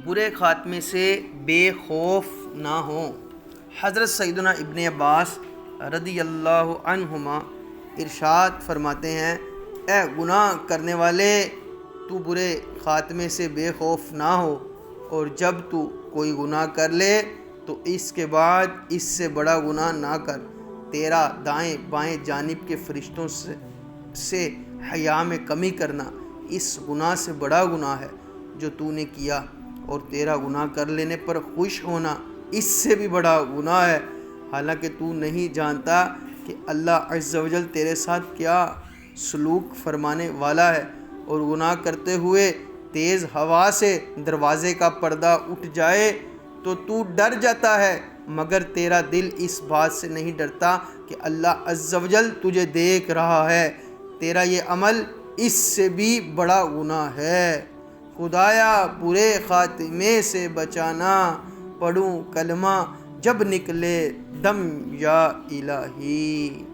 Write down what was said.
برے خاتمے سے بے خوف نہ ہوں۔ حضرت سیدنا ابن عباس رضی اللہ عنہما ارشاد فرماتے ہیں، اے گناہ کرنے والے، تو برے خاتمے سے بے خوف نہ ہو، اور جب تو کوئی گناہ کر لے تو اس کے بعد اس سے بڑا گناہ نہ کر۔ تیرا دائیں بائیں جانب کے فرشتوں سے حیا میں کمی کرنا اس گناہ سے بڑا گناہ ہے جو تو نے کیا، اور تیرا گناہ کر لینے پر خوش ہونا اس سے بھی بڑا گناہ ہے، حالانکہ تو نہیں جانتا کہ اللہ عز و جل تیرے ساتھ کیا سلوک فرمانے والا ہے۔ اور گناہ کرتے ہوئے تیز ہوا سے دروازے کا پردہ اٹھ جائے تو ڈر جاتا ہے، مگر تیرا دل اس بات سے نہیں ڈرتا کہ اللہ عز و جل تجھے دیکھ رہا ہے۔ تیرا یہ عمل اس سے بھی بڑا گناہ ہے۔ خدایا برے خاتمے سے بچانا، پڑھوں کلمہ جب نکلے دم یا الہی۔